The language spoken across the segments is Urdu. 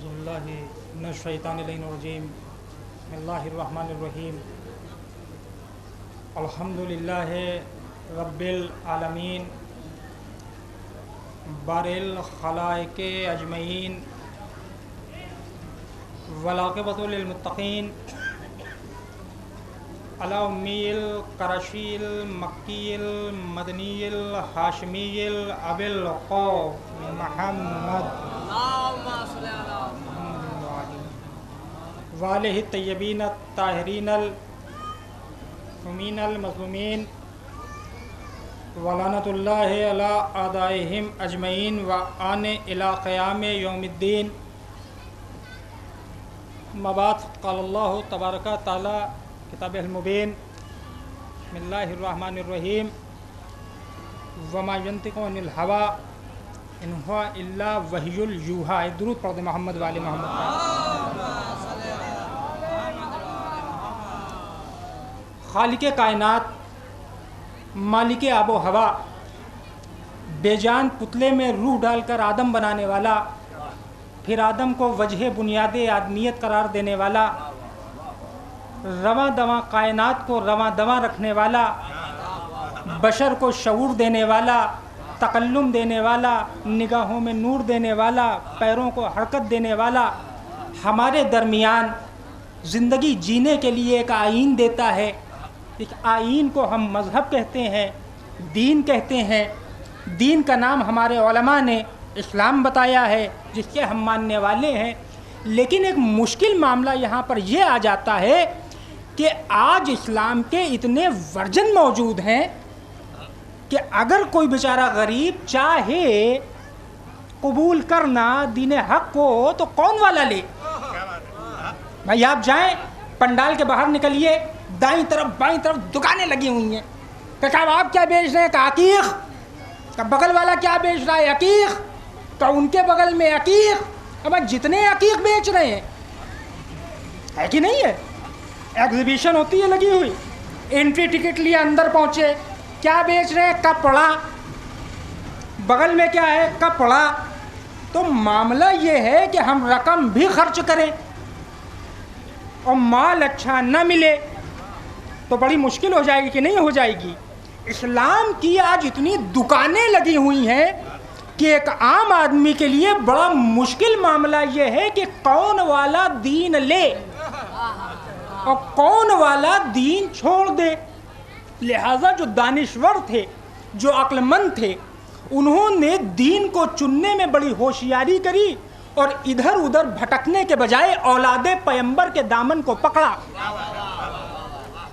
اعوذ باللہ من الشیطان الرجیم بسم اللہ الرحمن الرحیم الحمد للہ رب العالمین بار الخلائق اجمعین والعاقبۃ للمتقین علی امی القرشی المکی المدنی الہاشمی الابی القوف محمد والہ الطیبین الطاہرین المعصومین المظلومین ولعنۃ اللہ علی اعدائہم اجمعین وآن الی قیام یوم الدین. اما بعد قال اللہ تبارک تعالی کتاب المبین بسم اللہ الرحمن الرحیم وما ینطق عن الہوی ان هو الا وحی یوحی. درود پڑھ دیں محمد والے محمد. خالق کائنات، مالک آب و ہوا، بے جان پتلے میں روح ڈال کر آدم بنانے والا، پھر آدم کو وجہ بنیاد آدمیت قرار دینے والا، رواں دواں کائنات کو رواں دواں رکھنے والا، بشر کو شعور دینے والا، تکلم دینے والا، نگاہوں میں نور دینے والا، پیروں کو حرکت دینے والا، ہمارے درمیان زندگی جینے کے لیے ایک آئین دیتا ہے. ایک آئین کو ہم مذہب کہتے ہیں، دین کہتے ہیں. دین کا نام ہمارے علماء نے اسلام بتایا ہے جس کے ہم ماننے والے ہیں. لیکن ایک مشکل معاملہ یہاں پر یہ آ جاتا ہے کہ آج اسلام کے اتنے ورژن موجود ہیں کہ اگر کوئی بیچارہ غریب چاہے قبول کرنا دین حق کو تو کون والا لے؟ بھائی آپ جائیں پنڈال کے باہر نکلیے، دائیں طرف بائیں طرف دکانیں لگی ہوئی ہیں کہ صاحب آپ کیا بیچ رہے ہیں؟ کہ عقیق. کہ بغل والا کیا بیچ رہا ہے؟ عقیق. کہ ان کے بغل میں عقیق. اب جتنے عقیق بیچ رہے ہیں ہے کہ نہیں ہے؟ ایگزیبیشن ہوتی ہے لگی ہوئی، انٹری ٹکٹ لیے اندر پہنچے، کیا بیچ رہے ہیں؟ کپڑا. بغل میں کیا ہے؟ کپڑا. تو معاملہ یہ ہے کہ ہم رقم بھی خرچ کریں اور مال اچھا نہ ملے تو بڑی مشکل ہو جائے گی کہ نہیں ہو جائے گی؟ اسلام کی آج اتنی دکانیں لگی ہوئی ہیں کہ ایک عام آدمی کے لیے بڑا مشکل معاملہ یہ ہے کہ کون والا دین لے اور کون والا دین چھوڑ دے. لہذا جو دانشور تھے، جو عقل مند تھے، انہوں نے دین کو چننے میں بڑی ہوشیاری کری اور ادھر ادھر بھٹکنے کے بجائے اولاد پیمبر کے دامن کو پکڑا.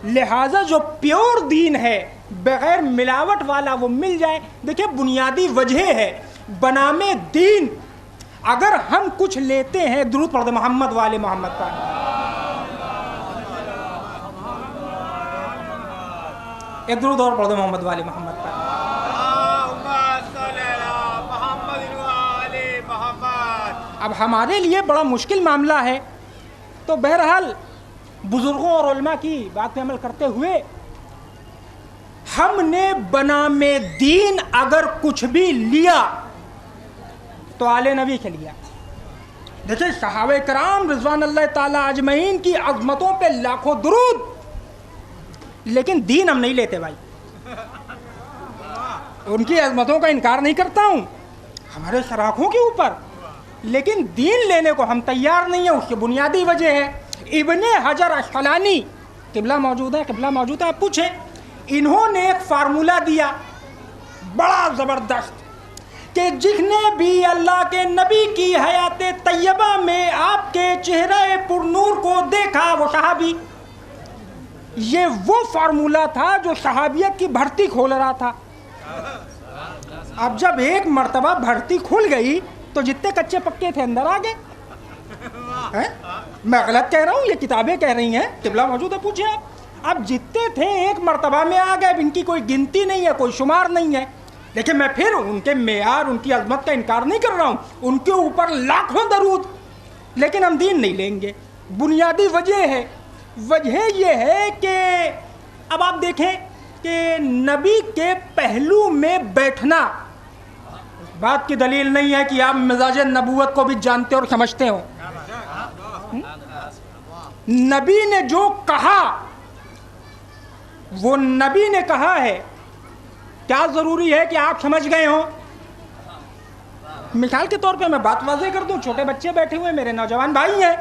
لہذا جو پیور دین ہے بغیر ملاوٹ والا وہ مل جائے. دیکھیں بنیادی وجہ ہے بنام دین. اگر ہم کچھ لیتے ہیں، درود پڑھ دیں محمد والے محمد پر. ایک درود اور پڑھ دیں محمد والے محمد پر. اب ہمارے لیے بڑا مشکل معاملہ ہے. تو بہرحال بزرگوں اور علماء کی بات پہ عمل کرتے ہوئے ہم نے بنام دین اگر کچھ بھی لیا تو آل نبی کے لیا. دیکھیں صحابہ کرام رضوان اللہ تعالی اجمعین کی عظمتوں پہ لاکھوں درود، لیکن دین ہم نہیں لیتے بھائی. ان کی عظمتوں کا انکار نہیں کرتا ہوں ہمارے سراخوں کے اوپر، لیکن دین لینے کو ہم تیار نہیں ہیں. اس کی بنیادی وجہ ہے ابن حجر اسقلانی، قبلہ موجود ہے، قبلہ موجود ہے، آپ پوچھیں. انہوں نے ایک فارمولہ دیا بڑا زبردست کہ جس نے بھی اللہ کے نبی کی حیات طیبہ میں آپ کے چہرہ پر نور کو دیکھا وہ صحابی. یہ وہ فارمولہ تھا جو صحابیت کی بھرتی کھول رہا تھا. اب جب ایک مرتبہ بھرتی کھل گئی تو جتنے کچے پکے تھے اندر آ گئے. میں غلط کہہ رہا ہوں؟ یہ کتابیں کہہ رہی ہیں، قبلہ موجود ہے، پوچھیں آپ. اب جتنے تھے ایک مرتبہ میں آ گئے. ان کی کوئی گنتی نہیں ہے، کوئی شمار نہیں ہے. لیکن میں پھر ان کے معیار، ان کی عظمت کا انکار نہیں کر رہا ہوں، ان کے اوپر لاکھوں درود، لیکن ہم دین نہیں لیں گے. بنیادی وجہ ہے، وجہ یہ ہے کہ اب آپ دیکھیں کہ نبی کے پہلو میں بیٹھنا بات کی دلیل نہیں ہے کہ آپ مزاج نبوت کو بھی جانتے اور سمجھتے ہو. نبی نے جو کہا وہ نبی نے کہا ہے. کیا ضروری ہے کہ آپ سمجھ گئے ہوں؟ مثال کے طور پہ میں بات واضح کر دوں. چھوٹے بچے بیٹھے ہوئے میرے نوجوان بھائی ہیں.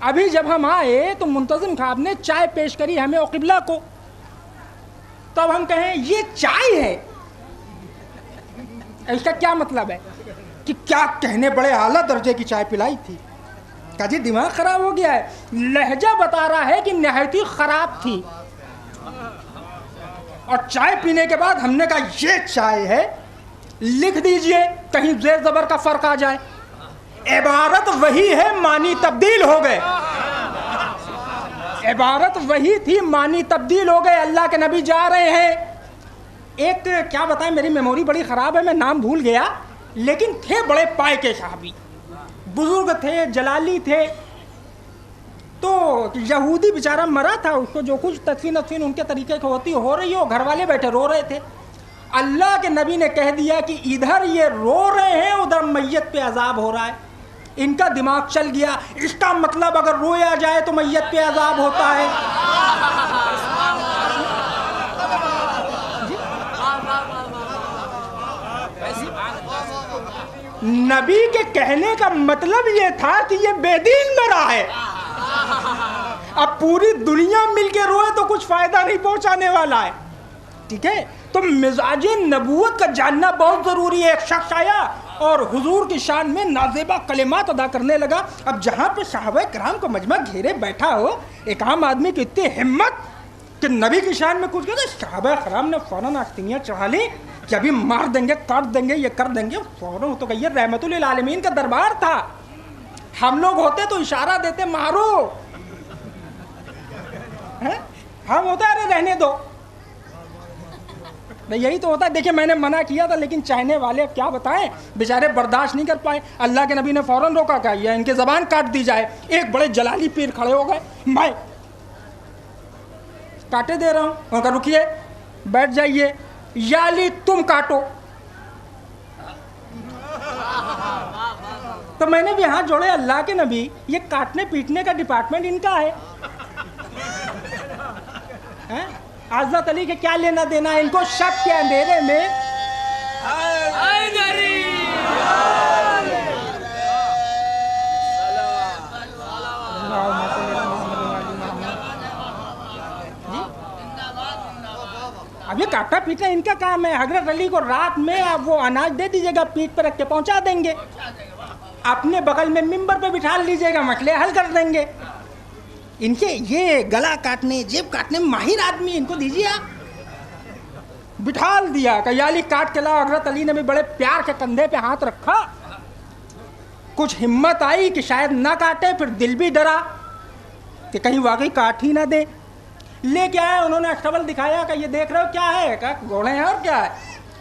ابھی جب ہم آئے تو منتظم صاحب نے چائے پیش کری ہمیں اور قبلہ کو. تب ہم کہیں یہ چائے ہے، اس کا کیا مطلب ہے؟ کہ کیا کہنے بڑے اعلیٰ درجے کی چائے پلائی تھی. کہا جی دماغ خراب ہو گیا ہے. لہجہ بتا رہا ہے کہ نہایت ہی خراب تھی. اور چائے پینے کے بعد ہم نے کہا یہ چائے ہے، لکھ دیجئے کہیں زیر زبر کا فرق آ جائے. عبارت وہی ہے، معنی تبدیل ہو گئے. عبارت وہی تھی، معنی تبدیل ہو گئے. اللہ کے نبی جا رہے ہیں. ایک کیا بتائیں، میری میموری بڑی خراب ہے، میں نام بھول گیا، لیکن تھے بڑے پائے کے صحابی، بزرگ تھے، جلالی تھے. تو یہودی بیچارہ مرا تھا، اس کو جو کچھ تدفین ان کے طریقے کی ہوتی ہو رہی ہو، گھر والے بیٹھے رو رہے تھے. اللہ کے نبی نے کہہ دیا کہ ادھر یہ رو رہے ہیں، ادھر میت پہ عذاب ہو رہا ہے. ان کا دماغ چل گیا. اس کا مطلب اگر رویا جائے تو میت پہ عذاب ہوتا ہے. نبی کے کہنے کا مطلب یہ تھا کہ یہ بے دین مرا ہے. اب پوری دنیا مل کے روئے تو کچھ فائدہ نہیں پہنچانے والا ہے. ٹھیک ہے، تو مزاج نبوت کا جاننا بہت ضروری ہے. ایک شخص آیا اور حضور کی شان میں نازیبا کلمات ادا کرنے لگا. اب جہاں پہ صحابہ کرام کو مجمع گھیرے بیٹھا ہو، ایک عام آدمی کی اتنی ہمت کہ نبی کی شان میں کچھ کہتے، صحابہ کرام نے فوراً آستینیاں چڑھا لی کہ ابھی مار دیں گے، کاٹ دیں گے، یہ کر دیں گے. فوراً تو کہ یہ رحمت للعالمین کا دربار تھا. ہم لوگ ہوتے تو اشارہ دیتے مارو، ہم ہوتا ہے ارے رہنے دو. یہی تو ہوتا ہے. دیکھیں میں نے منع کیا تھا، لیکن چاہنے والے کیا بتائیں، بیچارے برداشت نہیں کر پائے. اللہ کے نبی نے فوراً روکا کہ یہ ان کی زبان کاٹ دی جائے. ایک بڑے جلالی پیر کھڑے ہو گئے، میں کاٹے دے رہا ہوں. ان کا رکیے، بیٹھ جائیے. یا علی تم کاٹو. تو میں نے بھی ہاتھ جوڑے، اللہ کے نبی یہ کاٹنے پیٹنے کا ڈپارٹمنٹ ان کا ہے. حضرت علی کے کیا لینا دینا ہے؟ ان کو شک کے اندھیرے میں اب یہ کاٹا پیٹنا ان کا کام ہے. حضرت علی کو رات میں آپ وہ اناج دے دیجیے گا، پیٹ پہ رکھ کے پہنچا دیں گے. اپنے بغل میں ممبر پہ بٹھا لیجیے گا، مسئلے حل کر دیں گے. ان کے یہ گلا کاٹنے جیب کاٹنے میں ماہر آدمی، ان کو دیجیے آپ. بٹھال دیا کہ یا علی کاٹ کے لاؤ. حضرت علی نے بھی بڑے پیار کے کندھے پہ ہاتھ رکھا. کچھ ہمت آئی کہ شاید نہ کاٹے، پھر دل بھی ڈرا کہ کہیں واقعی کاٹ ہی نہ دے. لے کے آئے، انہوں نے اسٹبل دکھایا کہ یہ دیکھ رہے ہو کیا ہے؟ کہ گھوڑے ہیں اور کیا ہے؟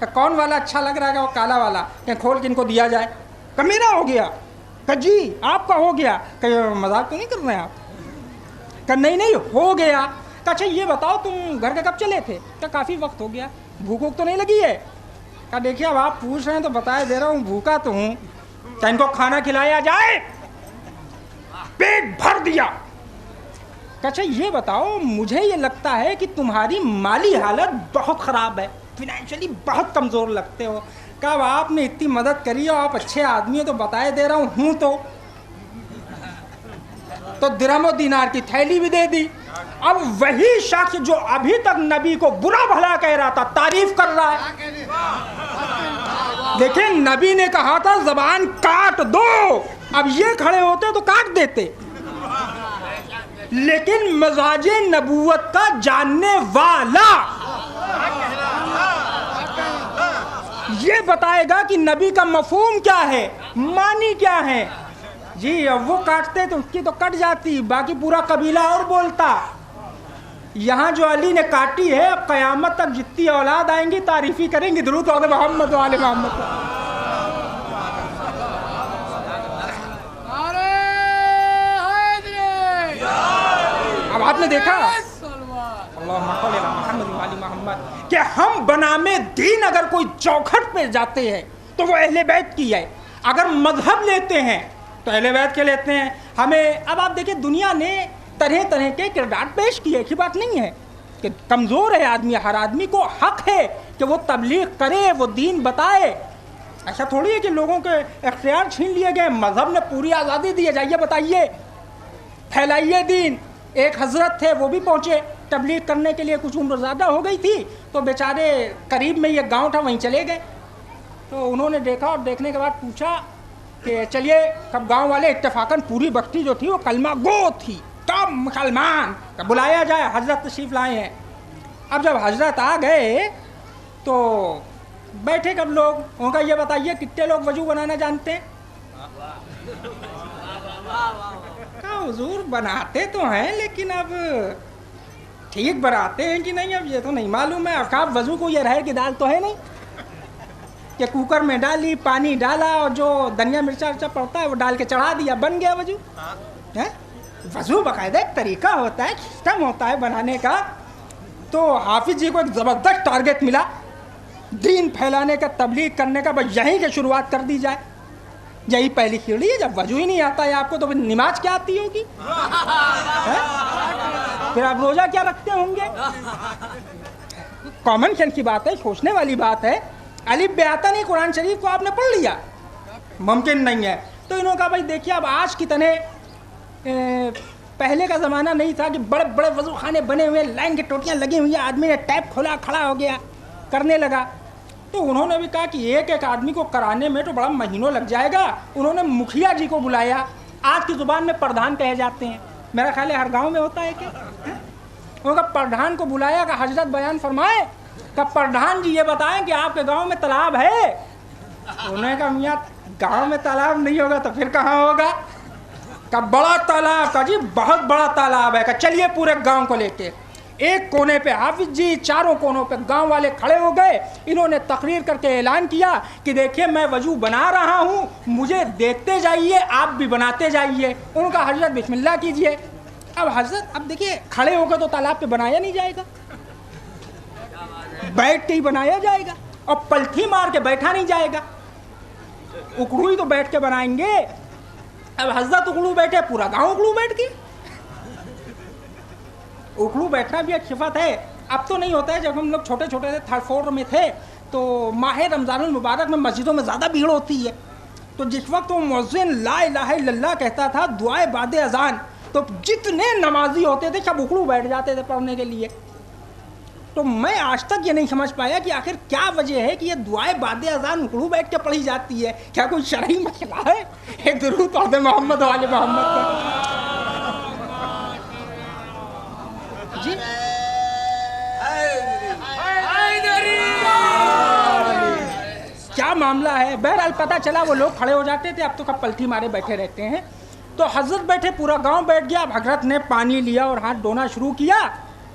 کہ کون والا اچھا لگ رہا ہے؟ کہ وہ کالا والا. کہ کھول کے ان کو دیا جائے. کہ میرا ہو گیا. کہ جی آپ کا ہو گیا. کہ مذاق تو نہیں کر رہے ہیں آپ؟ کہ نہیں ہو گیا. کہ اچھا یہ بتاؤ تم گھر کے کب چلے تھے؟ کہ کافی وقت ہو گیا. بھوک ووک تو نہیں لگی ہے؟ کہ دیکھیے اب آپ پوچھ رہے ہیں تو بتائے دے رہا ہوں، بھوکا تو ہوں. کہ ان کو کھانا کھلایا جائے. پیٹ بھر دیا. کہ اچھا یہ بتاؤ مجھے یہ لگتا ہے کہ تمہاری مالی حالت بہت خراب ہے، فائنینشلی بہت کمزور لگتے ہو. کہ اب آپ نے اتنی مدد کری اور آپ اچھے آدمی ہو تو بتائے دے رہا ہوں تو درہم و دینار کی تھیلی بھی دے دی. اب وہی شخص جو ابھی تک نبی کو برا بھلا کہہ رہا تھا تعریف کر رہا ہے. دیکھیں نبی نے کہا تھا زبان کاٹ دو، اب یہ کھڑے ہوتے تو کاٹ دیتے. لیکن مزاج نبوت کا جاننے والا یہ بتائے گا کہ نبی کا مفہوم کیا ہے، معنی کیا ہے. جی اب وہ کاٹتے تو اس کی تو کٹ جاتی، باقی پورا قبیلہ اور بولتا. یہاں جو علی نے کاٹی ہے، اب قیامت تک جتنی اولاد آئیں گی تعریفی کریں گی. درود پڑھو محمد و آل محمد. اب آپ نے دیکھا محمد کہ ہم بنام دین اگر کوئی چوکھٹ پہ جاتے ہیں تو وہ اہل بیت کی ہے. اگر مذہب لیتے ہیں تو اہل بیت کے لیتے ہیں ہمیں. اب آپ دیکھیں دنیا نے طرح طرح کے کردار پیش کیے, ایک ہی بات نہیں ہے کہ کمزور ہے آدمی, ہر آدمی کو حق ہے کہ وہ تبلیغ کرے, وہ دین بتائے. ایسا تھوڑی ہے کہ لوگوں کے اختیار چھین لیے گئے, مذہب نے پوری آزادی دی ہے, جائیے بتائیے, پھیلائیے دین. ایک حضرت تھے وہ بھی پہنچے تبلیغ کرنے کے لیے, کچھ عمر زیادہ ہو گئی تھی تو بیچارے قریب میں یہ گاؤں تھا وہیں چلے گئے. تو انہوں نے دیکھا اور دیکھنے کے بعد پوچھا کہ چلیے, کب گاؤں والے اتفاقاً پوری بستی جو تھی وہ کلمہ گو تھی, تب مسلمان بلایا جائے, حضرت تشریف لائے ہیں. اب جب حضرت آ گئے تو بیٹھے کب لوگ, ان کا یہ بتائیے کتنے لوگ وضو بنانا جانتے ہیں؟ کہا حضور بناتے تو ہیں لیکن اب ٹھیک بناتے ہیں کہ نہیں اب یہ تو نہیں معلوم ہے. اب وضو کو یہ رہے کہ دال تو ہے نہیں کہ کوکر میں ڈالی, پانی ڈالا اور جو دھنیا مرچا ورچا پڑتا ہے وہ ڈال کے چڑھا دیا, بن گیا وضو. وضو باقاعدہ ایک طریقہ ہوتا ہے, سسٹم ہوتا ہے بنانے کا. تو حافظ جی کو ایک زبردست ٹارگٹ ملا, دین پھیلانے کا, تبلیغ کرنے کا, بس یہیں سے شروعات کر دی جائے. یہی پہلی سیڑھی ہے. جب وضو ہی نہیں آتا ہے آپ کو تو پھر نماز کیا آتی ہوگی, پھر آپ روزہ کیا رکھتے ہوں گے؟ کامن سینس کی بات ہے, سوچنے والی بات ہے. الف بے آتا نہیں, قرآن شریف کو آپ نے پڑھ لیا, ممکن نہیں ہے. تو انہوں نے کہا بھائی دیکھیے اب آج کی طرح پہلے کا زمانہ نہیں تھا کہ بڑے بڑے وضو خانے بنے ہوئے, لائن کی ٹوٹیاں لگی ہوئی ہیں, آدمی نے ٹیپ کھولا کھڑا ہو گیا کرنے لگا. تو انہوں نے بھی کہا کہ ایک ایک آدمی کو کرانے میں تو بڑا مہینوں لگ جائے گا. انہوں نے مکھیا جی کو بلایا, آج کی زبان میں پردھان کہے جاتے ہیں, میرا خیال ہے ہر گاؤں میں ہوتا ہے کہ انہوں نے پردھان کو بلایا کہ حضرت بیان فرمائے کہ پردھان جی یہ بتائیں کہ آپ کے گاؤں میں تالاب ہے؟ انہوں نے کہا میاں گاؤں میں تالاب نہیں ہوگا تو پھر کہاں ہوگا؟ کہ بڑا تالاب, کا جی بہت بڑا تالاب ہے. کہ چلیے پورے گاؤں کو لے کے, ایک کونے پہ حافظ جی, چاروں کونوں پہ گاؤں والے کھڑے ہو گئے. انہوں نے تقریر کر کے اعلان کیا کہ دیکھیے میں وضو بنا رہا ہوں, مجھے دیکھتے جائیے, آپ بھی بناتے جائیے. ان کا حضرت بسم اللہ کیجئے. اب حضرت اب دیکھیے کھڑے ہو کر تو تالاب پہ بنایا نہیں جائے گا, بیٹھ کے ہی بنایا جائے گا, اور پلتھی مار کے بیٹھا نہیں جائے گا, اکڑو ہی تو بیٹھ کے بنائیں گے. اب حضرت اکڑو بیٹھے, پورا گاؤں اکڑو بیٹھ کے. اکڑو بیٹھنا بھی ایک صفت ہے. اب تو نہیں ہوتا ہے, جب ہم لوگ چھوٹے چھوٹے تھے, تھرڈ فلور میں تھے, تو ماہ رمضان المبارک میں مسجدوں میں زیادہ بھیڑ ہوتی ہے. تو جس وقت وہ مؤذن لا الہ الا اللہ کہتا تھا دعائے بعد اذان, تو جتنے نمازی ہوتے تھے سب اکڑو بیٹھ جاتے تھے پڑھنے کے لیے. تو میں آج تک یہ نہیں سمجھ پایا کہ آخر کیا وجہ ہے کہ یہ دعائے بعد اذان اکڑو بیٹھ کے پڑھی جاتی ہے. کیا کوئی شرعی مسئلہ ہے؟ ایک درود پڑھ محمد والے محمد کا. جی کیا معاملہ ہے؟ بہرحال پتہ چلا وہ لوگ کھڑے ہو جاتے تھے, اب تو کب پلٹی مارے بیٹھے رہتے ہیں. تو حضرت بیٹھے, پورا گاؤں بیٹھ گیا. اب حضرت نے پانی لیا اور ہاتھ دھونا شروع کیا.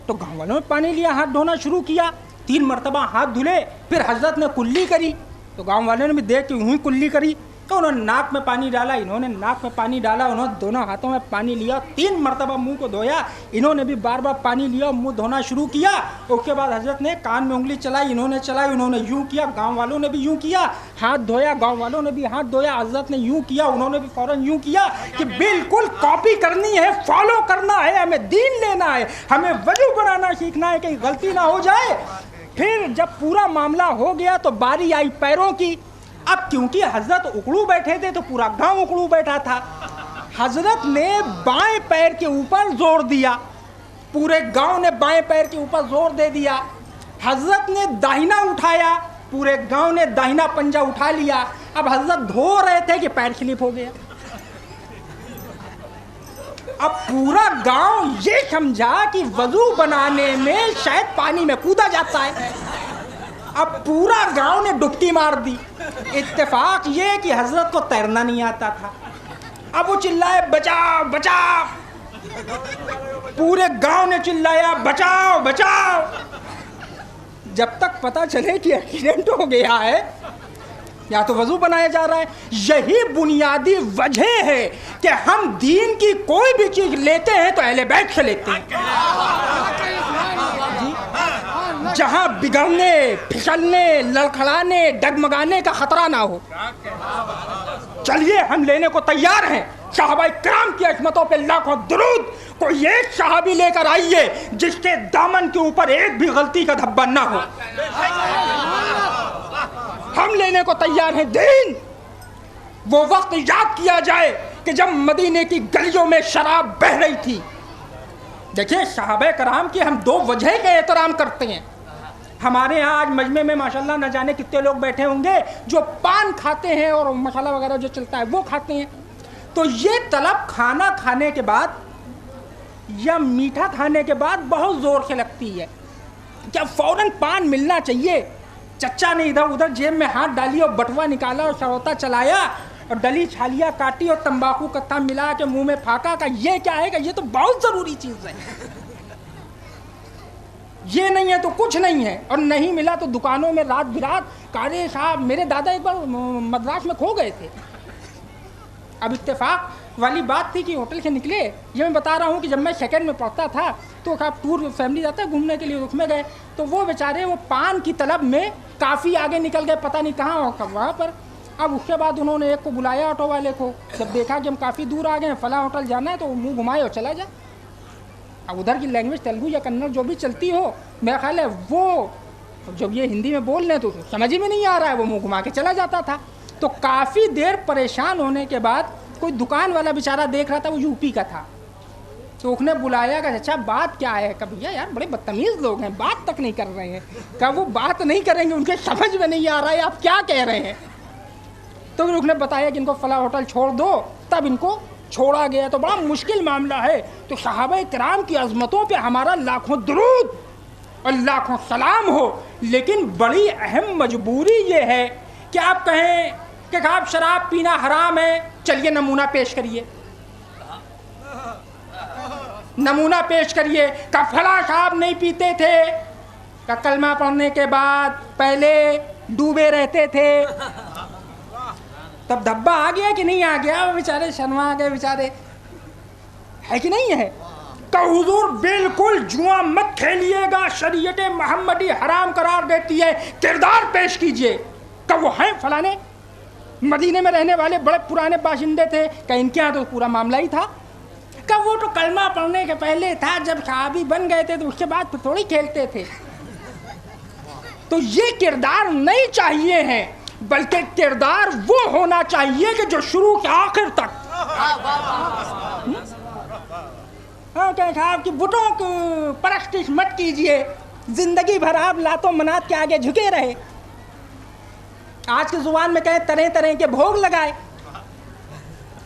تو گاؤں والوں نے پانی لیا, ہاتھ دھونا شروع کیا, 3 مرتبہ ہاتھ دھلے. پھر حضرت نے کلی کری, تو گاؤں والوں نے بھی دیکھ کے یوں ہی کلی کری. تو انہوں نے ناک میں پانی ڈالا, انہوں نے ناک میں پانی ڈالا, انہوں نے دونوں ہاتھوں میں پانی لیا, 3 مرتبہ منہ کو دھویا. انہوں نے بھی بار بار پانی لیا اور منہ دھونا شروع کیا. اس کے بعد حضرت نے کان میں انگلی چلائی, انہوں نے چلائی, انہوں نے یوں کیا, گاؤں والوں نے بھی یوں کیا, ہاتھ دھویا, گاؤں والوں نے بھی ہاتھ دھویا, حضرت نے یوں کیا, انہوں نے بھی فوراً یوں کیا. کہ بالکل کاپی کرنی ہے, فالو کرنا ہے, ہمیں دین لینا ہے, ہمیں وضو بنانا سیکھنا ہے, کہیں غلطی نہ ہو جائے. پھر جب پورا معاملہ ہو گیا تو باری آئی پیروں کی. اب کیونکہ حضرت اکڑو بیٹھے تھے تو پورا گاؤں اکڑو بیٹھا تھا. حضرت نے بائیں پیر کے اوپر زور دیا, پورے گاؤں نے بائیں پیر کے اوپر زور دے دیا. حضرت نے داہنا اٹھایا, پورے گاؤں نے داہنا پنجہ اٹھا لیا. اب حضرت دھو رہے تھے کہ پیر سلپ ہو گیا. اب پورا گاؤں یہ سمجھا کہ وضو بنانے میں شاید پانی میں کودا جاتا ہے. اب پورا گاؤں نے ڈبکی مار دی. اتفاق یہ کہ حضرت کو تیرنا نہیں آتا تھا. اب وہ چلائے بچاؤ بچاؤ, پورے گاؤں نے چلایا بچاؤ بچاؤ, جب تک پتہ چلے کہ ایکسیڈنٹ ہو گیا ہے یا تو وضو بنایا جا رہا ہے. یہی بنیادی وجہ ہے کہ ہم دین کی کوئی بھی چیز لیتے ہیں تو اہل بیت سے لیتے ہیں. جہاں بگڑنے, پھسلنے, لڑکھڑانے, ڈگمگانے کا خطرہ نہ ہو. چلیے ہم لینے کو تیار ہیں. صحابہ کرام کی عظمتوں پہ لاکھوں درود. کوئی ایک صحابی لے کر آئیے جس کے دامن کے اوپر ایک بھی غلطی کا دھبا نہ ہو. ہم لینے کو تیار ہیں دین. وہ وقت یاد کیا جائے کہ جب مدینے کی گلیوں میں شراب بہہ رہی تھی. دیکھیں صحابہ کرام کی ہم دو وجہ کا احترام کرتے ہیں. ہمارے یہاں آج مجمع میں ماشاءاللہ نہ جانے کتنے لوگ بیٹھے ہوں گے جو پان کھاتے ہیں اور مسالہ وغیرہ جو چلتا ہے وہ کھاتے ہیں. تو یہ طلب کھانا کھانے کے بعد یا میٹھا کھانے کے بعد بہت زور سے لگتی ہے. کیا فوراً پان ملنا چاہیے. چچا نے ادھر ادھر جیب میں ہاتھ ڈالی اور بٹوا نکالا اور سروتا چلایا اور ڈلی چھالیاں کاٹی اور تمباکو کتھا ملا کے منہ میں پھانکا کہ یہ کیا ہے کہ یہ تو بہت ضروری چیز ہے. یہ نہیں ہے تو کچھ نہیں ہے. اور نہیں ملا تو دکانوں میں رات برات کارے صاحب. میرے دادا ایک بار مدراس میں کھو گئے تھے. اب اتفاق والی بات تھی کہ ہوٹل سے نکلے. یہ میں بتا رہا ہوں کہ جب میں سیکنڈ میں پڑھتا تھا تو ٹور فیملی جاتا ہے گھومنے کے لیے, اس میں گئے تو وہ بیچارے وہ پان کی طلب میں کافی آگے نکل گئے, پتہ نہیں کہاں اور وہاں پر. اب اس کے بعد انہوں نے ایک کو بلایا آٹو والے کو. جب دیکھا کہ ہم کافی دور آ گئے ہیں, فلاں ہوٹل جانا ہے, تو منہ گھمائے اور چلا جا. اب ادھر کی لینگویج تیلگو یا کنڑ جو بھی چلتی ہو, میرا خیال ہے وہ جب یہ ہندی میں بول رہے ہیں تو سمجھ میں نہیں آ رہا ہے, وہ منہ گھما کے چلا جاتا تھا. تو کافی دیر پریشان ہونے کے بعد کوئی دکان والا بیچارہ دیکھ رہا تھا, وہ یو پی کا تھا, تو اس نے بلایا کہ اچھا بات کیا ہے. کہ بھیا یار بڑے بدتمیز لوگ ہیں, بات تک نہیں کر رہے ہیں. کہ وہ بات نہیں کریں گے, ان کے سمجھ میں نہیں آ رہا ہے آپ کیا کہہ رہے ہیں. تو پھر اس نے بتایا کہ ان کو فلاں ہوٹل چھوڑ دو, تب ان کو چھوڑا گیا. تو بڑا مشکل معاملہ ہے. تو صحابہ کرام کی عظمتوں پہ ہمارا لاکھوں درود اور لاکھوں سلام ہو, لیکن بڑی اہم مجبوری یہ ہے کہ آپ کہیں کہ آپ شراب پینا حرام ہے, چلیے نمونہ پیش کریے, نمونہ پیش کریے. کہ فلاں صاحب نہیں پیتے تھے, کہ کلمہ پڑھنے کے بعد پہلے ڈوبے رہتے تھے. تب دھبا آ گیا کہ نہیں آ گیا, وہ بیچارے شرما گئے بیچارے, ہے کہ نہیں ہے. کہ حضور بالکل جوا مت کھیلیے گا, شریعت محمدی حرام قرار دیتی ہے, کردار پیش کیجئے. کہ وہ ہیں فلانے مدینے میں رہنے والے بڑے پرانے باشندے تھے, کہ ان کے یہاں تو پورا معاملہ ہی تھا. کہ وہ تو کلمہ پڑھنے کے پہلے تھا, جب صحابی بن گئے تھے تو اس کے بعد پھر تھوڑی کھیلتے تھے. تو یہ کردار نہیں چاہیے ہیں, بلکہ کردار وہ ہونا چاہیے کہ جو شروع سے آخر تک. کہ صاحب کی بتوں کو پرستش مت کیجئے, زندگی بھر آپ لاتوں منات کے آگے جھکے رہے. آج کی زبان میں کہیں طرح طرح کے بھوگ لگائے.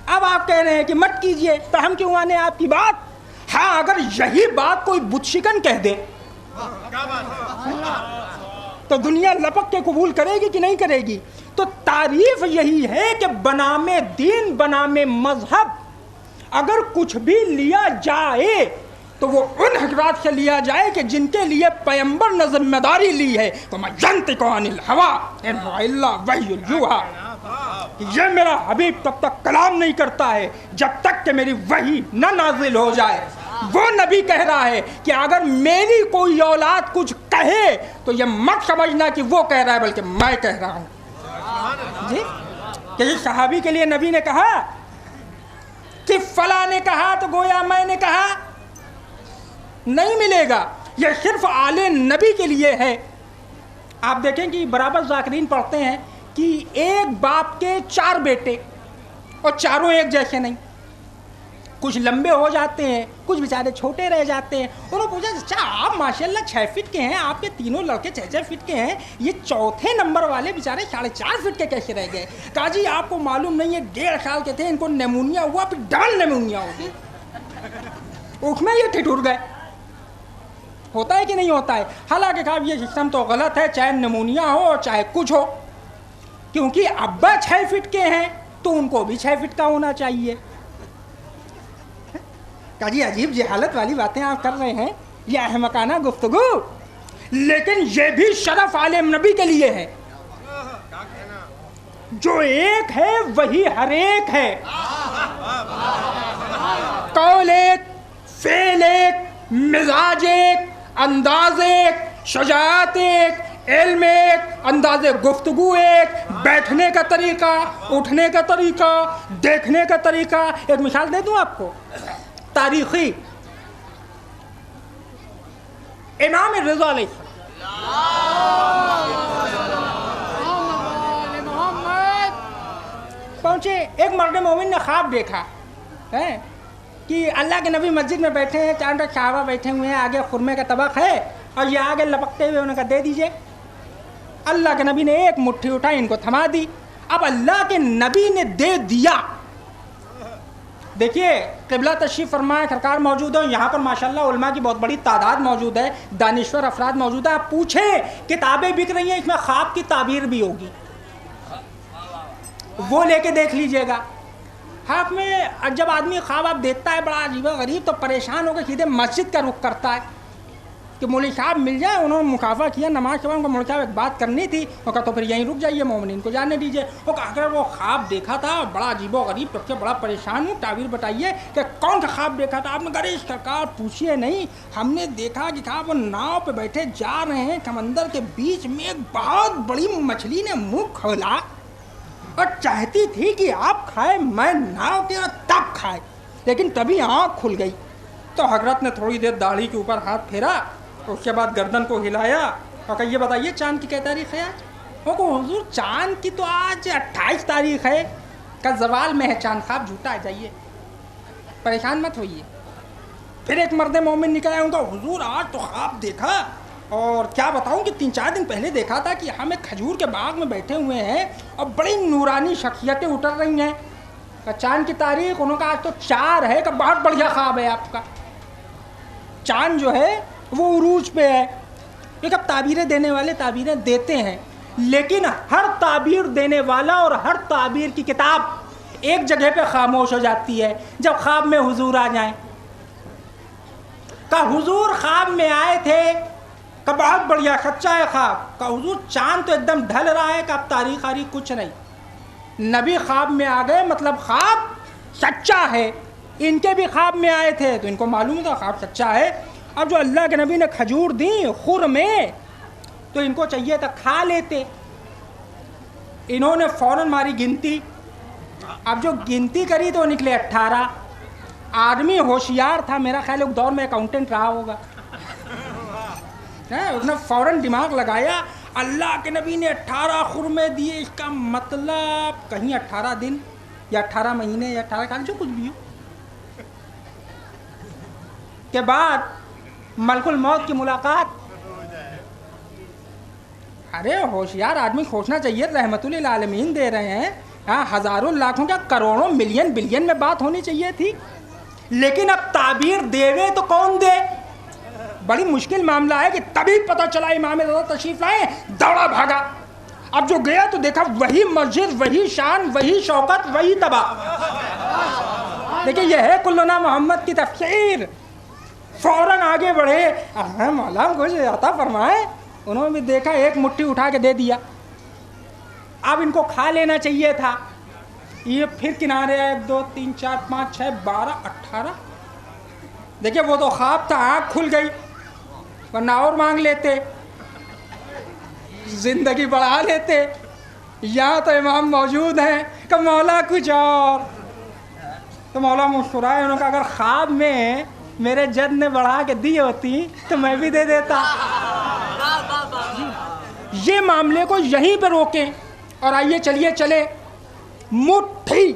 اب آپ کہہ رہے ہیں کہ مت کیجئے, تو ہم کیوں آنے آپ کی بات. ہاں اگر یہی بات کوئی بت شکن کہہ دے تو دنیا لپک کے قبول کرے گی کہ نہیں کرے گی. تو تعریف یہی ہے کہ بنام دین بنام مذہب اگر کچھ بھی لیا جائے تو وہ ان حضرات سے لیا جائے کہ جن کے لیے پیغمبر نے ذمہ داری لی ہے. تو میں ینطق عن الہوی ان هو الا وحی یوحی, یہ میرا حبیب تب تک کلام نہیں کرتا ہے جب تک کہ میری وحی نہ نازل ہو جائے. وہ نبی کہہ رہا ہے کہ اگر میری کوئی اولاد کچھ کہے تو یہ مت سمجھنا کہ وہ کہہ رہا ہے, بلکہ میں کہہ رہا ہوں. جی کہ یہ صحابی کے لیے نبی نے کہا کہ فلاں نے کہا تو گویا میں نے کہا, نہیں ملے گا. یہ صرف آل نبی کے لیے ہے. آپ دیکھیں کہ برابر ذاکرین پڑھتے ہیں کہ ایک باپ کے 4 بیٹے اور چاروں ایک جیسے نہیں, کچھ لمبے ہو جاتے ہیں, کچھ بیچارے چھوٹے رہ جاتے ہیں. انہوں نے پوچھا اچھا آپ ماشاءاللہ 6 فٹ کے ہیں, آپ کے تینوں لڑکے 6 فٹ کے ہیں, یہ چوتھے نمبر والے بیچارے 4.5 فٹ کے کیسے رہ گئے. کہا جی آپ کو معلوم نہیں ہے 1.5 سال کے تھے, ان کو نیمونیا ہوا, پھر ڈبل نیمونیا ہو گئی, اس میں یہ ٹھٹور گئے. ہوتا ہے کہ نہیں ہوتا ہے. حالانکہ کہا یہ سسٹم تو غلط ہے, چاہے نیمونیا ہو اور چاہے کچھ ہو, کیونکہ ابا 6 فٹ کے ہیں تو ان کو بھی 6 فٹ کا ہونا چاہیے. کہا جی عجیب جہالت والی باتیں آپ کر رہے ہیں, یہ احمقانہ گفتگو. لیکن یہ بھی شرف عالم نبی کے لیے ہے, جو ایک ہے وہی ہر ایک ہے. قول ایک, فعل ایک, مزاج ایک, انداز ایک, شجاعت ایک, علم ایک، انداز گفتگو ایک، بیٹھنے کا طریقہ، اٹھنے کا طریقہ، دیکھنے کا طریقہ. ایک مثال دے دوں آپ کو تاریخی. امام رضا علیہ پہنچے. ایک مرد مومن نے خواب دیکھا ہے کہ اللہ کے نبی مسجد میں بیٹھے ہیں، چاند صحابہ بیٹھے ہوئے ہیں، آگے خرمے کا طبق ہے اور یہ آگے لپکتے ہوئے انہوں نے کہا دے دیجئے. اللہ کے نبی نے ایک مٹھی اٹھائی، ان کو تھما دی. اب اللہ کے نبی نے دے دیا. دیکھیے قبلہ تشریف فرمائے، سرکار موجود ہے یہاں پر، ماشاءاللہ علماء کی بہت بڑی تعداد موجود ہے، دانشور افراد موجود ہے. آپ پوچھیں کتابیں بک رہی ہیں، اس میں خواب کی تعبیر بھی ہوگی، وہ لے کے دیکھ لیجئے گا. خواب میں جب آدمی خواب آپ دیکھتا ہے بڑا عجیب و غریب، تو پریشان ہو کے سیدھے مسجد کا رخ کرتا ہے کہ مولوی صاحب مل جائے. انہوں نے مکافہ کیا نماز کے بعد، ان کو مولوی صاحب ایک بات کرنی تھی. وہ کہا تو پھر یہیں رک جائیے، مومنین کو جانے دیجیے. وہ کہا اگر وہ خواب دیکھا تھا بڑا عجیب و غریب، تو بڑا پریشان ہوں، تعبیر بتائیے کہ کون سا خواب دیکھا تھا. آپ نے کہا سرکار پوچھیے نہیں، ہم نے دیکھا کہ کہا وہ ناؤ پہ بیٹھے جا رہے ہیں، سمندر کے بیچ میں ایک بہت بڑی مچھلی نے منہ کھولا اور چاہتی تھی کہ آپ کھائے، میں ناؤ کے تب کھائے، لیکن تبھی آنکھ کھل گئی. تو حضرت نے تھوڑی دیر داڑھی کے اوپر ہاتھ پھیرا، اس کے بعد گردن کو ہلایا اور کہا یہ بتائیے چاند کی کیا تاریخ ہے آج؟ وہ کہ حضور چاند کی تو آج 28 تاریخ ہے. کہ زوال میں ہے چاند، خواب جھوٹا ہے، جائیے پریشان مت ہوئیے. پھر ایک مرد مومن نکلا، ان کا حضور آج تو خواب دیکھا، اور کیا بتاؤں کہ 3-4 دن پہلے دیکھا تھا کہ ہم ایک کھجور کے باغ میں بیٹھے ہوئے ہیں اور بڑی نورانی شخصیتیں اتر رہی ہیں. کہ چاند کی تاریخ؟ انہوں کا آج تو 4 ہے. کہ بہت بڑھیا خواب ہے آپ کا، چاند جو ہے وہ عروج پہ ہے. ایک اب تعبیریں دینے والے تعبیریں دیتے ہیں، لیکن ہر تعبیر دینے والا اور ہر تعبیر کی کتاب ایک جگہ پہ خاموش ہو جاتی ہے جب خواب میں حضور آ جائیں. کہ حضور خواب میں آئے تھے، کہ بہت بڑھیا سچا ہے خواب. کہ حضور چاند تو ایک دم ڈھل رہا ہے، کہ اب تاریخ آری کچھ نہیں. نبی خواب میں آ گئے، مطلب خواب سچا ہے. ان کے بھی خواب میں آئے تھے تو ان کو معلوم تھا خواب سچا ہے. اب جو اللہ کے نبی نے کھجور دیں خور میں، تو ان کو چاہیے تھا کھا لیتے. انہوں نے فوراً ماری گنتی. اب جو گنتی کری تو نکلے 18. آدمی ہوشیار تھا، میرا خیال ہے ایک دور میں اکاؤنٹنٹ رہا ہوگا. اس نے فوراً دماغ لگایا، اللہ کے نبی نے 18 خرمے دیے، اس کا مطلب کہیں 18 دن یا 18 مہینے یا 18 سال جو کچھ بھی ہو کے بعد ملک الموت کی ملاقات. ارے ہوشیار آدمی سوچنا چاہیے، رحمت للعالمین دے رہے ہیں، ہزاروں لاکھوں کیا کروڑوں ملین بلین میں بات ہونی چاہیے تھی. لیکن اب تعبیر دیوے تو کون دے؟ بڑی مشکل معاملہ ہے. کہ تبھی پتہ چلا امام رضا تشریف لائے، دوڑا بھاگا. اب جو گیا تو دیکھا وہی مسجد، وہی شان، وہی شوکت، وہی تباہ. دیکھیں یہ ہے کلنا محمد کی تفسیر. فوراً آگے بڑھے، مولا کچھ عطا فرمائے. انہوں نے بھی دیکھا، ایک مٹھی اٹھا کے دے دیا. اب ان کو کھا لینا چاہیے تھا. یہ پھر کنارے 1 2 3 4 5 6 12 18. دیکھیے وہ تو خواب تھا، آنکھ کھل گئی، ورنہ اور مانگ لیتے، زندگی بڑھا لیتے. یہاں تو امام موجود ہیں کہ مولا کچھ اور. تو مولا مسکرائے، انہوں نے کہا اگر خواب میں میرے جد نے بڑھا کے دی ہوتی تو میں بھی دے دیتا. یہ معاملے کو یہیں پہ روکیں اور آئیے چلے مٹھی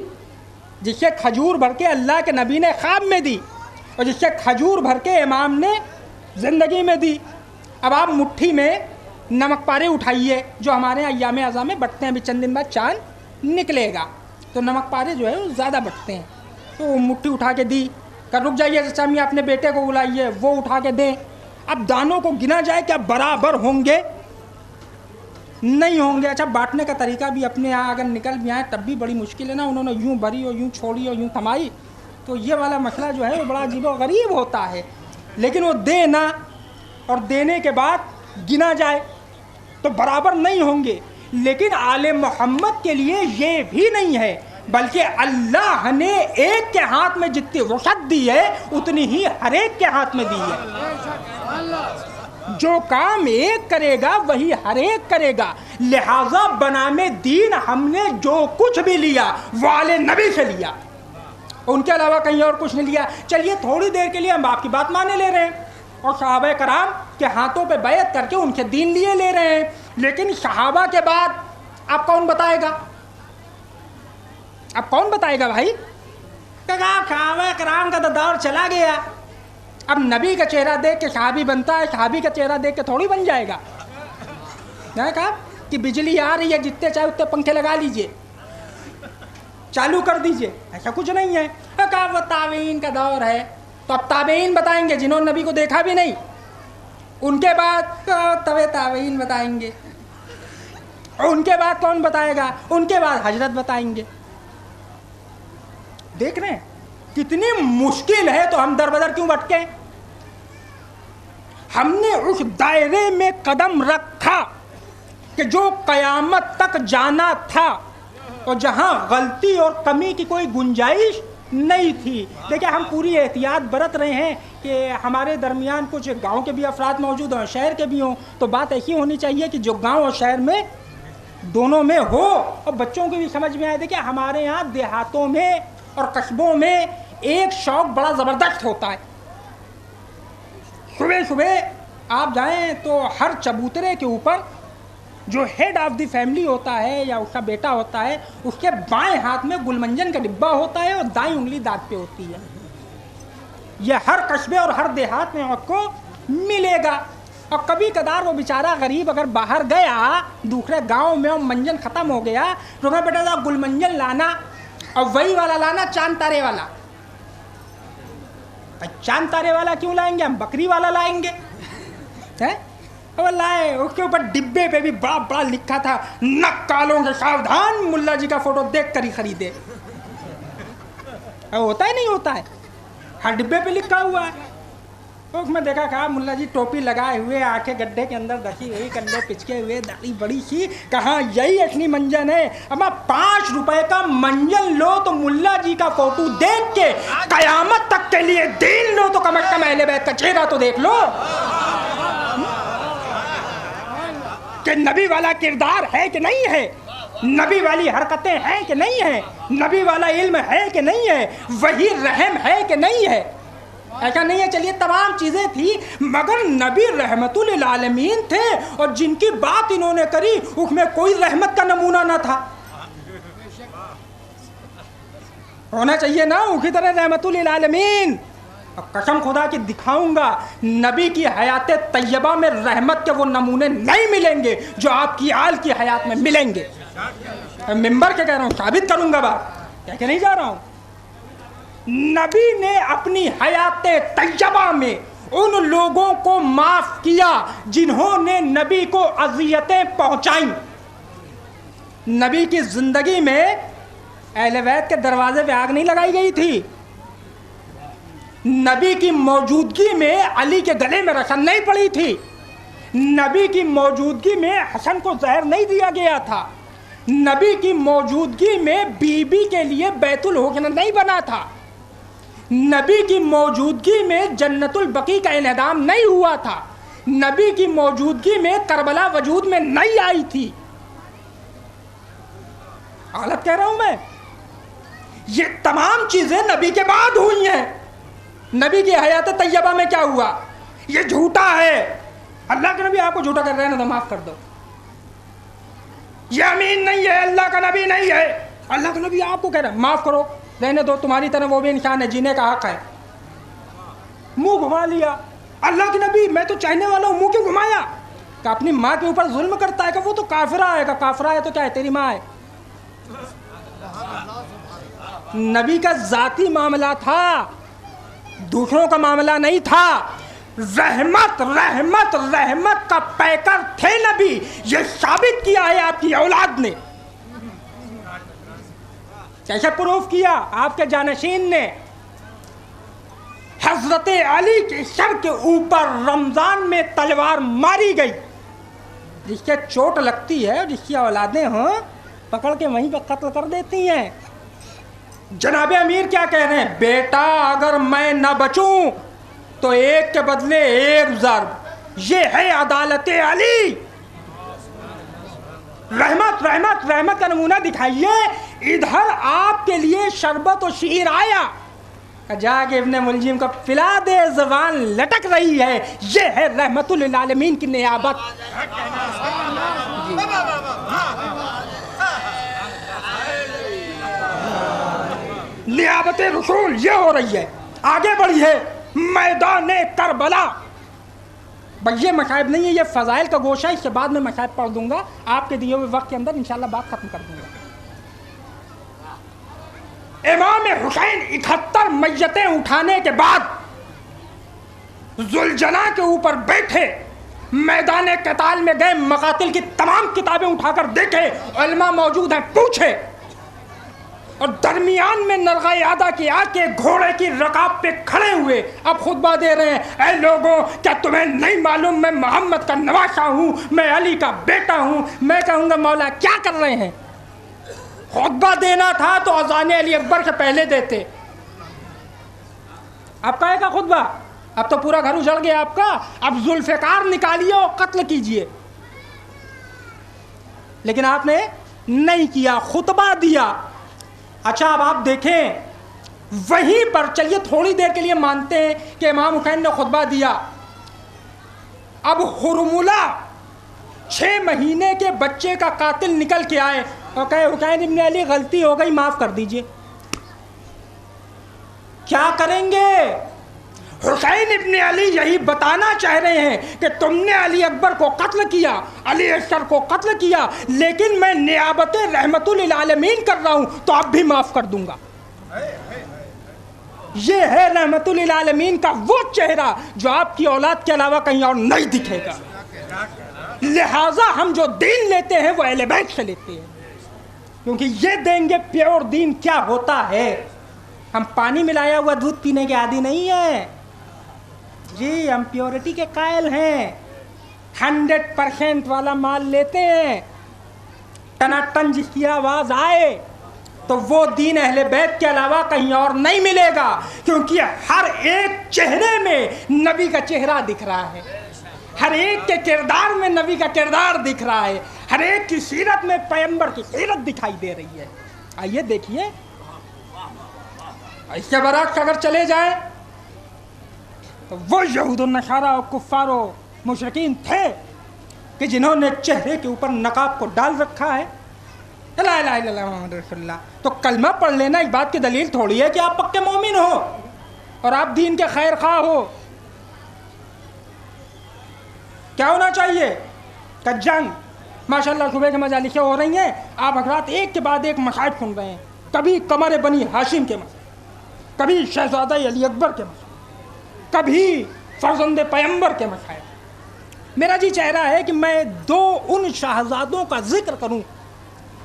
جس سے کھجور بھر کے اللہ کے نبی نے خواب میں دی اور جس سے کھجور بھر کے امام نے زندگی میں دی. اب آپ مٹھی میں نمک پارے اٹھائیے جو ہمارے ایام اعظام میں بٹتے ہیں. ابھی چند دن بعد چاند نکلے گا تو نمک پارے جو ہے وہ زیادہ بٹتے ہیں. تو وہ مٹھی اٹھا کے دی. کہ رک جائیے چچا میاں، اپنے بیٹے کو بلائیے، وہ اٹھا کے دیں. اب دانوں کو گنا جائے کیا برابر ہوں گے؟ نہیں ہوں گے. اچھا بانٹنے کا طریقہ بھی اپنے یہاں اگر نکل بھی آئے تب بھی بڑی مشکل ہے نا. انہوں نے یوں بھری اور یوں چھوڑی اور یوں تھمائی، تو یہ والا مسئلہ جو ہے وہ بڑا عجیب و غریب ہوتا ہے. لیکن وہ دے نا، اور دینے کے بعد گنا جائے تو برابر نہیں ہوں گے. لیکن آل محمد کے لیے یہ بھی نہیں ہے، بلکہ اللہ نے ایک کے ہاتھ میں جتنی وسعت دی ہے اتنی ہی ہر ایک کے ہاتھ میں دی ہے. جو کام ایک کرے گا وہی ہر ایک کرے گا، لہذا بنام دین ہم نے جو کچھ بھی لیا وہ آل نبی سے لیا، ان کے علاوہ کہیں اور کچھ نہیں لیا۔ چلیے تھوڑی دیر کے لیے ہم آپ کی بات مانے لے رہے ہیں اور صحابہ کرام کے ہاتھوں پہ بیعت کر کے ان کے دین لیے لے رہے ہیں، لیکن صحابہ کے بعد اب کون بتائے گا؟ اب کون بتائے گا بھائی؟ کہ صحابہ کرام کا تو دور چلا گیا، اب نبی کا چہرہ دیکھ کے صحابی بنتا ہے، صحابی کا چہرہ دیکھ کے تھوڑی بن جائے گا۔ میں نے کہا کہ بجلی آ رہی ہے، جتنے چاہے اتنے پنکھے لگا لیجئے، چالو کر دیجئے، ایسا کچھ نہیں ہے۔ کہا وہ تابعین کا دور ہے، تو اب تابعین بتائیں گے جنہوں نے نبی کو دیکھا بھی نہیں، ان کے بعد تابعین بتائیں گے، اور ان کے بعد کون بتائے گا؟ ان کے بعد حضرت بتائیں گے۔ دیکھ رہے ہیں کتنی مشکل ہے، تو ہم در بدر کیوں بھٹکے؟ ہم نے اس دائرے میں قدم رکھا کہ جو قیامت تک جانا تھا، اور جہاں غلطی اور کمی کی کوئی گنجائش نہیں تھی۔ دیکھیں ہم پوری احتیاط برت رہے ہیں کہ ہمارے درمیان کچھ گاؤں کے بھی افراد موجود ہوں، شہر کے بھی ہوں، تو بات ایسی ہونی چاہیے کہ جو گاؤں اور شہر میں دونوں میں ہو اور بچوں کی بھی سمجھ میں آئے۔ دیکھیں ہمارے یہاں دیہاتوں میں اور قصبوں میں ایک شوق بڑا زبردست ہوتا ہے، صبح صبح آپ جائیں تو ہر چبوترے کے اوپر جو ہیڈ آف دی فیملی ہوتا ہے یا اس کا بیٹا ہوتا ہے، اس کے بائیں ہاتھ میں گل منجن کا ڈبہ ہوتا ہے اور دائیں انگلی دانت پہ ہوتی ہے۔ یہ ہر قصبے اور ہر دیہات میں آپ کو ملے گا۔ اور کبھی کبھار وہ بیچارہ غریب اگر باہر گیا دوسرے گاؤں میں اور منجن ختم ہو گیا تو میں بیٹا گل منجن لانا، اور وہی والا لانا چاند تارے والا۔ چاند تارے والا کیوں لائیں گے؟ ہم بکری والا لائیں گے۔ وہ لائے، اس کے اوپر ڈبے پہ بھی بڑا بڑا لکھا تھا نکالوں سے ساودھان، ملا جی کا فوٹو دیکھ کر ہی خریدے۔ ہوتا ہے نہیں ہوتا ہے، ہر ڈبے پہ لکھا ہوا ہے۔ تو اس میں دیکھا کہا ملا جی ٹوپی لگائے ہوئے، آنکھیں گڈھے کے اندر دھسی ہوئی، کندھے پچکے ہوئے، داڑھی بڑی سی، کہاں یہی اصلی منجن ہے؟ اما 5 روپے کا منجن لو تو ملا جی کا فوٹو دیکھ کے قیامت تک کے لیے دین لو تو کم از کم اہل بیت کا چہرہ تو دیکھ لو کہ نبی والا کردار ہے کہ نہیں ہے، نبی والی حرکتیں ہیں کہ نہیں ہیں، نبی والا علم ہے کہ نہیں ہے، وہی رحم ہے کہ نہیں ہے۔ ایسا نہیں ہے چلیے تمام چیزیں تھی مگر نبی رحمت للعالمین تھے، اور جن کی بات انہوں نے کری اس میں کوئی رحمت کا نمونہ نہ تھا۔ ہونا چاہیے نا اسی طرح رحمت للعالمین۔ قسم خدا کی دکھاؤں گا نبی کی حیات طیبہ میں رحمت کے وہ نمونے نہیں ملیں گے جو آپ کی آل کی حیات میں ملیں گے۔ ممبر کے کہہ رہا ہوں، ثابت کروں گا بات، کہہ کے نہیں جا رہا ہوں۔ نبی نے اپنی حیات طیبہ میں ان لوگوں کو معاف کیا جنہوں نے نبی کو اذیتیں پہنچائیں۔ نبی کی زندگی میں اہل بیت کے دروازے پہ آگ نہیں لگائی گئی تھی، نبی کی موجودگی میں علی کے گلے میں رسن نہیں پڑی تھی، نبی کی موجودگی میں حسن کو زہر نہیں دیا گیا تھا، نبی کی موجودگی میں بی بی کے لیے بیت الحسن نہیں بنا تھا، نبی کی موجودگی میں جنت البقیع کا انہدام نہیں ہوا تھا، نبی کی موجودگی میں کربلا وجود میں نہیں آئی تھی۔ غلط کہہ رہا ہوں میں؟ یہ تمام چیزیں نبی کے بعد ہوئی ہیں۔ نبی کی حیات طیبہ میں کیا ہوا؟ یہ جھوٹا ہے، اللہ کے نبی آپ کو جھوٹا کر رہے ہیں نا تو معاف کر دو۔ یہ امین نہیں ہے، اللہ کا نبی نہیں ہے، اللہ کا نبی آپ کو کہہ رہا ہے معاف کرو، رہنے دو، تمہاری طرح وہ بھی انسان ہے، جینے کا حق ہے۔ منہ گھما لیا، اللہ کے نبی میں تو چاہنے والا ہوں، منہ کیوں گھمایا؟ کہ اپنی ماں کے اوپر ظلم کرتا ہے کہ وہ تو کافرہ ہے، کہ کافرہ ہے تو کیا ہے، تیری ماں ہے۔ نبی کا ذاتی معاملہ تھا، دوسروں کا معاملہ نہیں تھا۔ رحمت رحمت رحمت کا پیکر تھے نبی، یہ ثابت کیا ہے آپ کی اولاد نے۔ کیسے پروف کیا؟ آپ کے جانشین نے حضرت علی کے سر کے اوپر رمضان میں تلوار ماری گئی، جس کے چوٹ لگتی ہے جس کی اولادیں ہوں پکڑ کے وہیں پہ قتل کر دیتی ہیں۔ جناب امیر کیا کہہ رہے ہیں؟ بیٹا اگر میں نہ بچوں تو ایک کے بدلے ایک ضرب، یہ ہے عدالت علی. رحمت رحمت رحمت کا نمونہ دکھائیے. ادھر آپ کے لیے شربت و شیر آیا, جا کے ابن ملجم کو پلا دے, زبان لٹک رہی ہے. یہ ہے رحمت للعالمین کی نیابت. نیابت رسول یہ ہو رہی ہے. آگے بڑھیے. میدان کربلا. بھائی یہ مصائب نہیں ہے, یہ فضائل کا گوشہ ہے. اس کے بعد میں مصائب پڑھ دوں گا آپ کے دیے ہوئے وقت کے اندر, انشاءاللہ بات ختم کر دوں گا. امام حسین 71 میتیں اٹھانے کے بعد ذوالجلاں کے اوپر بیٹھے, میدان قتال میں گئے, مقاتل کی تمام کتابیں اٹھا کر دیکھے, علماء موجود ہیں, پوچھے, اور درمیان میں نرغہ ادا کی آ کے گھوڑے کی رکاب پہ کھڑے ہوئے اب خطبہ دے رہے ہیں. اے لوگوں, کیا تمہیں نہیں معلوم میں محمد کا نواسہ ہوں, میں علی کا بیٹا ہوں. میں کہوں گا مولا کیا کر رہے ہیں؟ خطبہ دینا تھا تو اذان علی اکبر سے پہلے دیتے. اب کہے گا خطبہ, اب تو پورا گھر اجڑ گیا آپ کا, اب ذوالفقار نکالیے اور قتل کیجئے. لیکن آپ نے نہیں کیا, خطبہ دیا. اچھا اب آپ دیکھیں, وہیں پر چلیے تھوڑی دیر کے لیے مانتے ہیں کہ امام حسین نے خطبہ دیا. اب حرملہ 6 مہینے کے بچے کا قاتل نکل کے آئے اور کہے حسین ابن علی غلطی ہو گئی, معاف کر دیجئے. کیا کریں گے؟ حسین ابن علی یہی بتانا چاہ رہے ہیں کہ تم نے علی اکبر کو قتل کیا, علی اصغر کو قتل کیا, لیکن میں نیابت رحمت للعالمین کر رہا ہوں تو اب بھی معاف کر دوں گا. یہ ہے رحمت للعالمین کا وہ چہرہ جو آپ کی اولاد کے علاوہ کہیں اور نہیں دکھے گا. لہٰذا ہم جو دین لیتے ہیں وہ اہل بیت سے لیتے ہیں, کیونکہ یہ دیں گے پیور دین کیا ہوتا ہے. ہم پانی ملایا ہوا دودھ پینے کے عادی نہیں ہیں جی, ہم پیورٹی کے قائل ہیں. 100% والا مال لیتے ہیں. ٹناٹن جس کی آواز آئے تو وہ دین اہل بیت کے علاوہ کہیں اور نہیں ملے گا, کیونکہ ہر ایک چہرے میں نبی کا چہرہ دکھ رہا ہے, ہر ایک کے کردار میں نبی کا کردار دکھ رہا ہے, ہر ایک کی سیرت میں پیغمبر کی سیرت دکھائی دے رہی ہے. آئیے دیکھیے, اس کے برعکس اگر چلے جائیں تو وہ یہود و نصارہ و کفار و مشرکین تھے کہ جنہوں نے چہرے کے اوپر نقاب کو ڈال رکھا ہے. لا الہ الا اللہ محمد رسول اللہ. تو کلمہ پڑھ لینا اس بات کی دلیل تھوڑی ہے کہ آپ پکے مومن ہو اور آپ دین کے خیر خواہ ہو. کیا ہونا چاہیے کہ جنگ ماشاءاللہ صبح کے مجالسیں ہو رہی ہیں, آپ حضرات ایک کے بعد ایک مصائب سن رہے ہیں. کبھی قمر بنی ہاشم کے مسائل, کبھی شہزادہ علی اکبر کے مسائل, کبھی فرزند پیغمبر کے مسائل. میرا جی چاہ رہا ہے کہ میں 2 ان شہزادوں کا ذکر کروں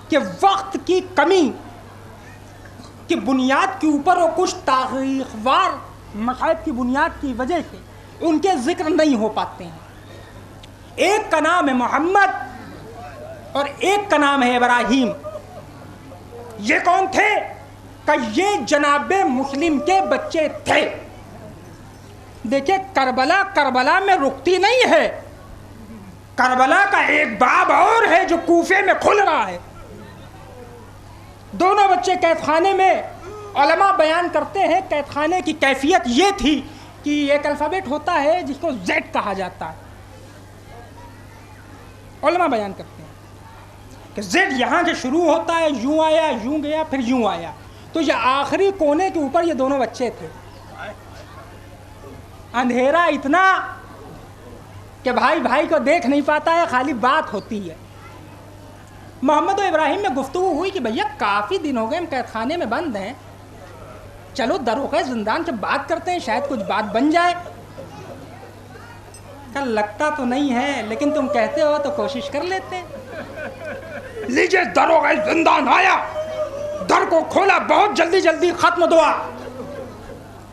کہ وقت کی کمی کی بنیاد کے اوپر اور کچھ تاریخ وار مصائب کی بنیاد کی وجہ سے ان کے ذکر نہیں ہو پاتے ہیں. ایک کا نام ہے محمد اور ایک کا نام ہے ابراہیم. یہ کون تھے؟ کہ یہ جناب مسلم کے بچے تھے. دیکھیں کربلا میں رکتی نہیں ہے. کربلا کا ایک باب اور ہے جو کوفے میں کھل رہا ہے. دونوں بچے قید خانے میں. علماء بیان کرتے ہیں قید خانے کی کیفیت یہ تھی کہ ایک الفابیٹ ہوتا ہے جس کو زیڈ کہا جاتا ہے. علماء بیان کرتے ہیں کہ زیڈ یہاں سے شروع ہوتا ہے, یوں آیا, یوں گیا, پھر یوں آیا. تو یہ آخری کونے کے اوپر یہ دونوں بچے تھے. اندھیرا اتنا کہ بھائی بھائی کو دیکھ نہیں پاتا ہے, خالی بات ہوتی ہے. محمد و ابراہیم میں گفتگو ہوئی کہ بھیا کافی دن ہو گئے ہم قید خانے میں بند ہیں, چلو دروغ زندان سے بات کرتے ہیں, شاید کچھ بات بن جائے. لگتا تو نہیں ہے لیکن تم کہتے ہو تو کوشش کر لیتے. لیجیے دروغ زندان آیا, در کو کھولا, بہت جلدی جلدی ختم دعا,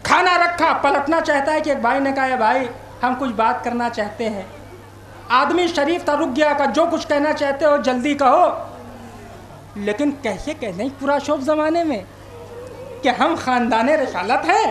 کھانا رکھا. پلٹنا چاہتا ہے کہ ایک بھائی نے کہا بھائی ہم کچھ بات کرنا چاہتے ہیں. آدمی شریف تھا, رک گیا, کہ جو کچھ کہنا چاہتے ہو جلدی کہو. لیکن کیسے کہنے پورا شوق زمانے میں کہ ہم خاندان رسالت ہیں.